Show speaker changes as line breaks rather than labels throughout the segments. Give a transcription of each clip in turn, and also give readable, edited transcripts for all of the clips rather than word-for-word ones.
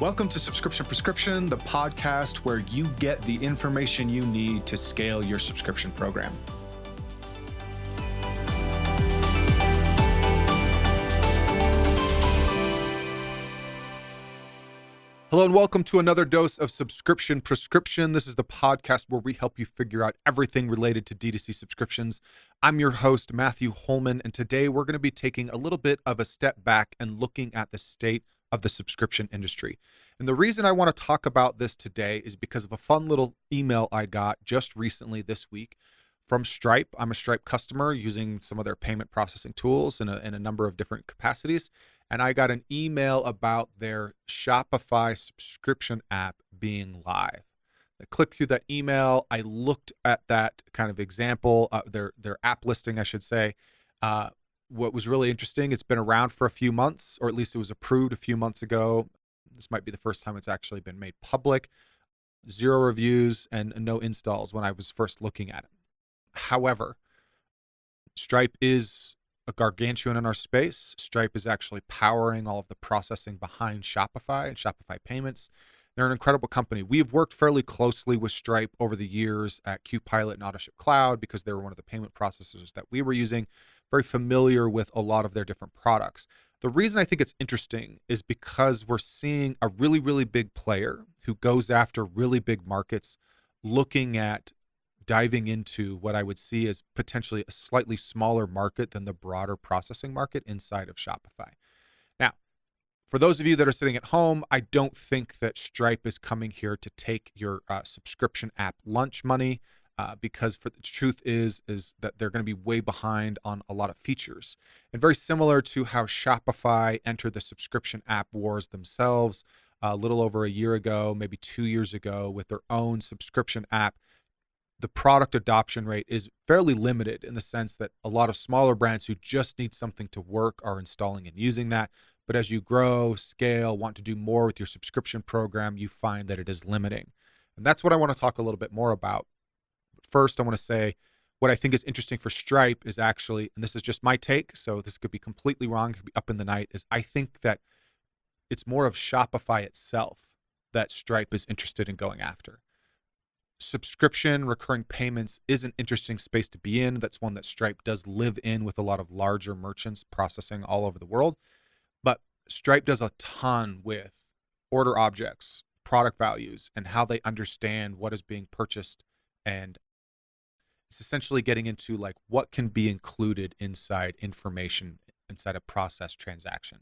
Welcome to Subscription Prescription, the podcast where you get the information you need to scale your subscription program. Hello and welcome to another dose of Subscription Prescription. This is the podcast where we help you figure out everything related to D2C subscriptions. I'm your host, Matthew Holman, and today we're going to be taking a little bit of a step back and looking at the state of the subscription industry. And the reason I want to talk about this today is because of a fun little email I got just recently this week from Stripe. I'm a Stripe customer using some of their payment processing tools in a number of different capacities. And I got an email about their Shopify subscription app being live. I clicked through that email. I looked at that kind of example, their app listing, I should say. What was really interesting, it's been around for a few months, or at least it was approved a few months ago. This might be the first time it's actually been made public. 0 reviews and no installs when I was first looking at it. However, Stripe is a gargantuan in our space. Stripe is actually powering all of the processing behind Shopify and Shopify payments. They're an incredible company. We've worked fairly closely with Stripe over the years at QPilot and Autoship Cloud because they were one of the payment processors that we were using. Very familiar with a lot of their different products. The reason I think it's interesting is because we're seeing a really, really big player who goes after really big markets, looking at diving into what I would see as potentially a slightly smaller market than the broader processing market inside of Shopify. Now, for those of you that are sitting at home, I don't think that Stripe is coming here to take your subscription app lunch money because the truth is that they're going to be way behind on a lot of features. And very similar to how Shopify entered the subscription app wars themselves a little over a year ago, maybe 2 years ago, with their own subscription app, the product adoption rate is fairly limited in the sense that a lot of smaller brands who just need something to work are installing and using that. But as you grow, scale, want to do more with your subscription program, you find that it is limiting. And that's what I want to talk a little bit more about. But first, I want to say what I think is interesting for Stripe is actually, and this is just my take, so this could be completely wrong, it could be up in the night, is I think that it's more of Shopify itself that Stripe is interested in going after. Subscription, recurring payments is an interesting space to be in. That's one that Stripe does live in with a lot of larger merchants processing all over the world. But Stripe does a ton with order objects, product values, and how they understand what is being purchased. And it's essentially getting into like what can be included inside information inside a process transaction.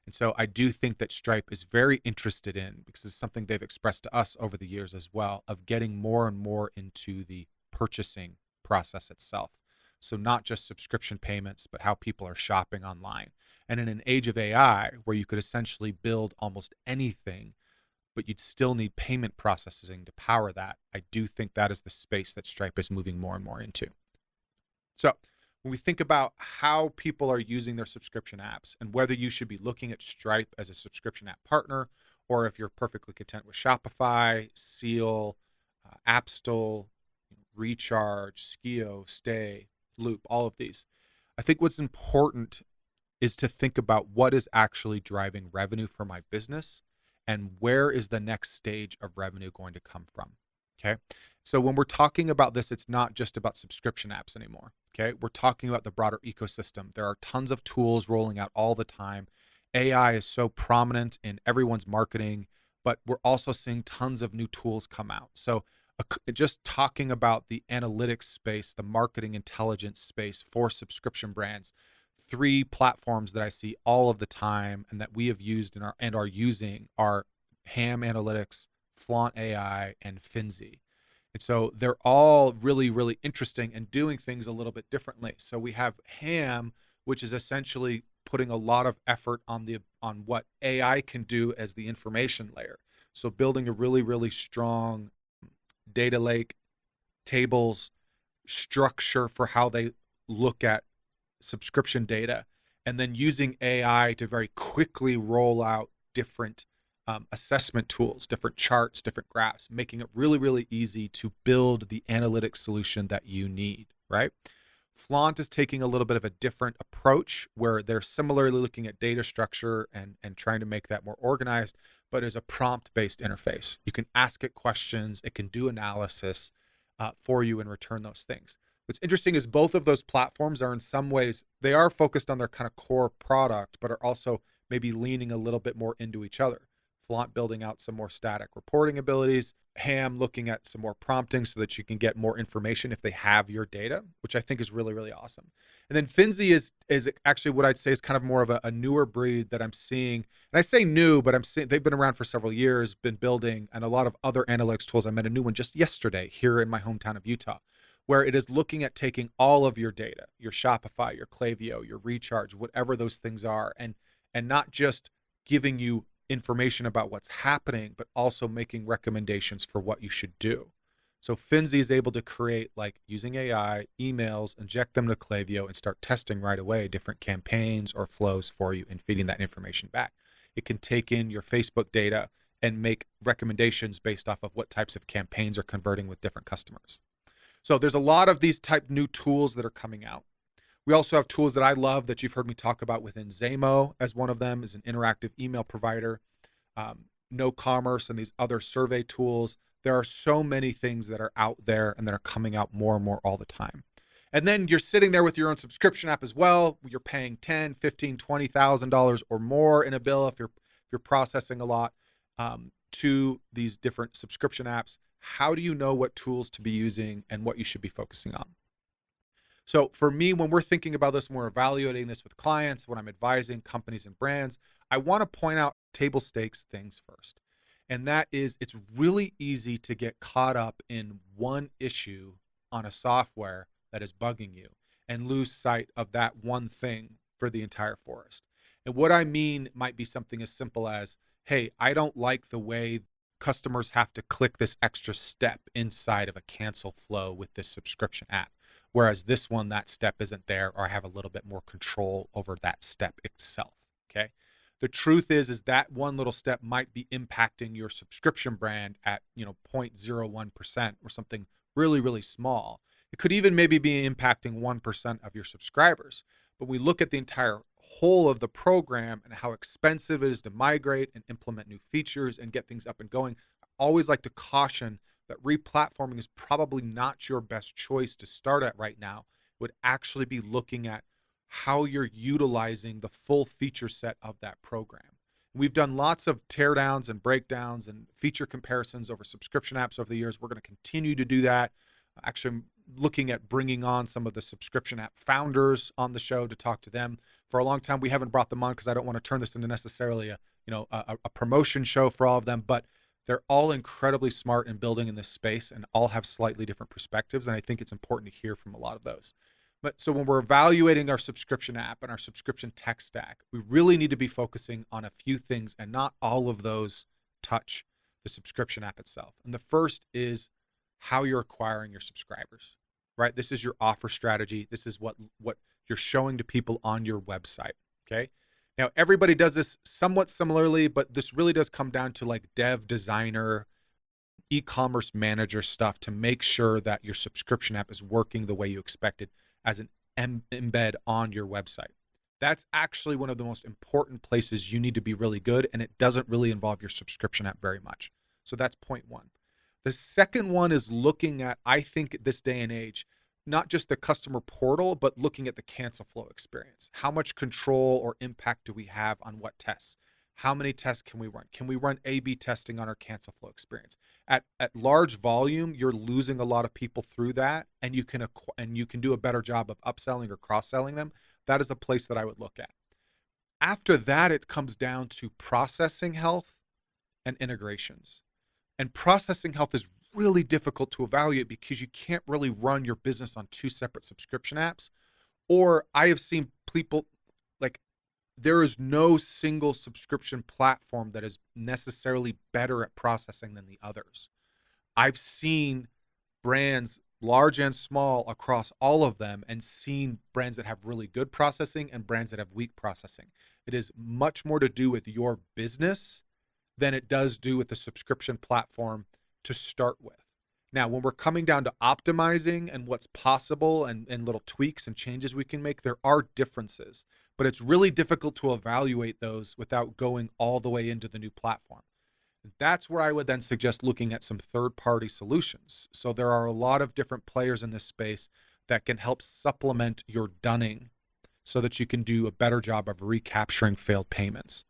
And so I do think that Stripe is very interested in, because it's something they've expressed to us over the years as well, of getting more and more into the purchasing process itself. So not just subscription payments, but how people are shopping online. And in an age of AI, where you could essentially build almost anything, but you'd still need payment processing to power that, I do think that is the space that Stripe is moving more and more into. So when we think about how people are using their subscription apps and whether you should be looking at Stripe as a subscription app partner, or if you're perfectly content with Shopify, Seal, Appstore, Recharge, Skio, Stay, Loop, all of these, I think what's important is to think about what is actually driving revenue for my business and where is the next stage of revenue going to come from. Okay. So when we're talking about this, it's not just about subscription apps anymore. Okay. We're talking about the broader ecosystem. There are tons of tools rolling out all the time. AI is so prominent in everyone's marketing, but we're also seeing tons of new tools come out. So just talking about the analytics space, the marketing intelligence space for subscription brands, 3 platforms that I see all of the time and that we have used and are using are Ham Analytics, Flaunt AI, and Finzy. And so they're all really, really interesting and doing things a little bit differently. So we have Ham, which is essentially putting a lot of effort on what AI can do as the information layer. So building a really, really strong data lake, tables, structure for how they look at subscription data, and then using AI to very quickly roll out different assessment tools, different charts, different graphs, making it really, really easy to build the analytics solution that you need, right? Flaunt is taking a little bit of a different approach where they're similarly looking at data structure and trying to make that more organized, but is a prompt-based interface. You can ask it questions, it can do analysis for you and return those things. What's interesting is both of those platforms are in some ways, they are focused on their kind of core product, but are also maybe leaning a little bit more into each other. Flaunt building out some more static reporting abilities, Ham looking at some more prompting so that you can get more information if they have your data, which I think is really, really awesome. And then Finzi is actually what I'd say is kind of more of a newer breed that I'm seeing. And I say new, but I'm seeing they've been around for several years, been building, and a lot of other analytics tools. I met a new one just yesterday here in my hometown of Utah, where it is looking at taking all of your data, your Shopify, your Klaviyo, your Recharge, whatever those things are, and not just giving you information about what's happening, but also making recommendations for what you should do. So Finzi is able to create, like using AI, emails, inject them to Klaviyo and start testing right away different campaigns or flows for you and feeding that information back. It can take in your Facebook data and make recommendations based off of what types of campaigns are converting with different customers. So there's a lot of these type new tools that are coming out. We also have tools that I love that you've heard me talk about within Zamo as one of them is an interactive email provider, No Commerce and these other survey tools. There are so many things that are out there and that are coming out more and more all the time. And then you're sitting there with your own subscription app as well. You're paying $10,000, $15,000, $20,000 or more in a bill if you're processing a lot to these different subscription apps. How do you know what tools to be using and what you should be focusing on? So for me, when we're thinking about this, when we're evaluating this with clients, when I'm advising companies and brands, I want to point out table stakes things first. And that is, it's really easy to get caught up in one issue on a software that is bugging you and lose sight of that one thing for the entire forest. And what I mean might be something as simple as, hey, I don't like the way customers have to click this extra step inside of a cancel flow with this subscription app. Whereas this one, that step isn't there, or I have a little bit more control over that step itself, okay? The truth is that one little step might be impacting your subscription brand at 0.01% or something really, really small. It could even maybe be impacting 1% of your subscribers. But we look at the entire whole of the program and how expensive it is to migrate and implement new features and get things up and going. I always like to caution that replatforming is probably not your best choice to start at right now. It would actually be looking at how you're utilizing the full feature set of that program. We've done lots of teardowns and breakdowns and feature comparisons over subscription apps over the years. We're going to continue to do that. Actually, I'm looking at bringing on some of the subscription app founders on the show to talk to them. For a long time, we haven't brought them on because I don't want to turn this into necessarily a promotion show for all of them, but they're all incredibly smart in building in this space and all have slightly different perspectives. And I think it's important to hear from a lot of those. But so when we're evaluating our subscription app and our subscription tech stack, we really need to be focusing on a few things, and not all of those touch the subscription app itself. And the first is how you're acquiring your subscribers, right? This is your offer strategy. This is what you're showing to people on your website, okay? Now, everybody does this somewhat similarly, but this really does come down to like dev, designer, e-commerce manager stuff to make sure that your subscription app is working the way you expected as an embed on your website. That's actually one of the most important places you need to be really good, and it doesn't really involve your subscription app very much. So that's point one. The second one is looking at, I think at this day and age, not just the customer portal, but looking at the cancel flow experience. How much control or impact do we have on what tests? How many tests can we run? Can we run A/B testing on our cancel flow experience? At large volume, you're losing a lot of people through that, and you can do a better job of upselling or cross-selling them. That is a place that I would look at. After that, it comes down to processing health and integrations. And processing health is really difficult to evaluate because you can't really run your business on two separate subscription apps. Or I have seen people there is no single subscription platform that is necessarily better at processing than the others. I've seen brands, large and small, across all of them, and seen brands that have really good processing and brands that have weak processing. It is much more to do with your business than it does do with the subscription platform to start with. Now, when we're coming down to optimizing and what's possible and little tweaks and changes we can make, there are differences, but it's really difficult to evaluate those without going all the way into the new platform. That's where I would then suggest looking at some third-party solutions. So there are a lot of different players in this space that can help supplement your dunning so that you can do a better job of recapturing failed payments.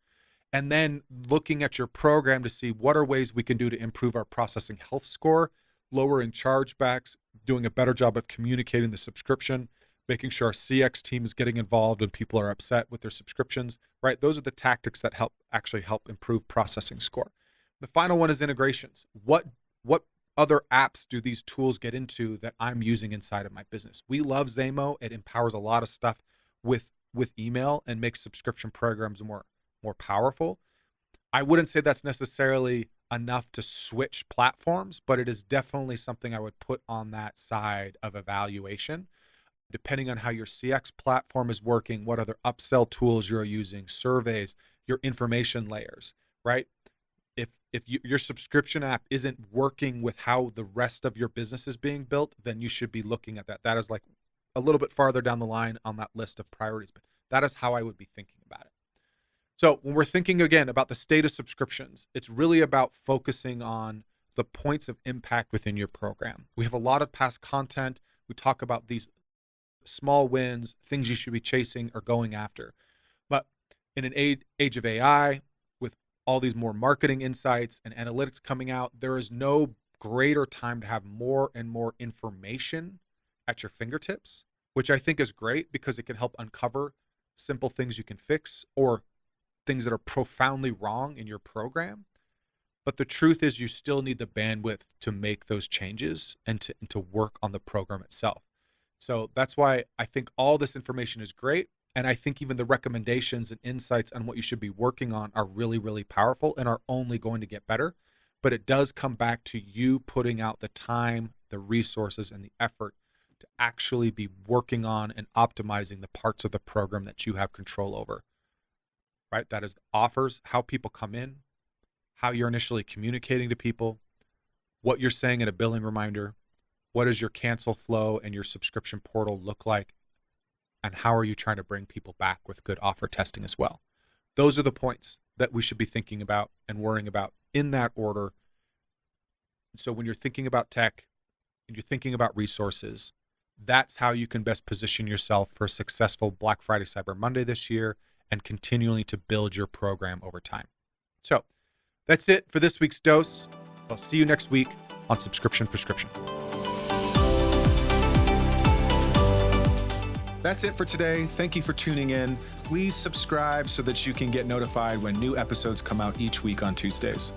And then looking at your program to see what are ways we can do to improve our processing health score, lowering chargebacks, doing a better job of communicating the subscription, making sure our CX team is getting involved when people are upset with their subscriptions, right? Those are the tactics that help improve processing score. The final one is integrations. What other apps do these tools get into that I'm using inside of my business? We love Zamo. It empowers a lot of stuff with email and makes subscription programs more powerful. I wouldn't say that's necessarily enough to switch platforms, but it is definitely something I would put on that side of evaluation. Depending on how your CX platform is working, what other upsell tools you're using, surveys, your information layers, right? If your subscription app isn't working with how the rest of your business is being built, then you should be looking at that. That is like a little bit farther down the line on that list of priorities, but that is how I would be thinking about it. So when we're thinking again about the state of subscriptions, it's really about focusing on the points of impact within your program. We have a lot of past content. We talk about these small wins, things you should be chasing or going after. But in an age of AI, with all these more marketing insights and analytics coming out, there is no greater time to have more and more information at your fingertips, which I think is great because it can help uncover simple things you can fix or things that are profoundly wrong in your program. But the truth is you still need the bandwidth to make those changes and to work on the program itself. So that's why I think all this information is great. And I think even the recommendations and insights on what you should be working on are really, really powerful and are only going to get better. But it does come back to you putting out the time, the resources, and the effort to actually be working on and optimizing the parts of the program that you have control over, right? That is the offers, how people come in, how you're initially communicating to people, what you're saying in a billing reminder, what does your cancel flow and your subscription portal look like, and how are you trying to bring people back with good offer testing as well? Those are the points that we should be thinking about and worrying about in that order. So when you're thinking about tech and you're thinking about resources, that's how you can best position yourself for a successful Black Friday, Cyber Monday this year and continually to build your program over time. So that's it for this week's dose. I'll see you next week on Subscription Prescription. That's it for today. Thank you for tuning in. Please subscribe so that you can get notified when new episodes come out each week on Tuesdays.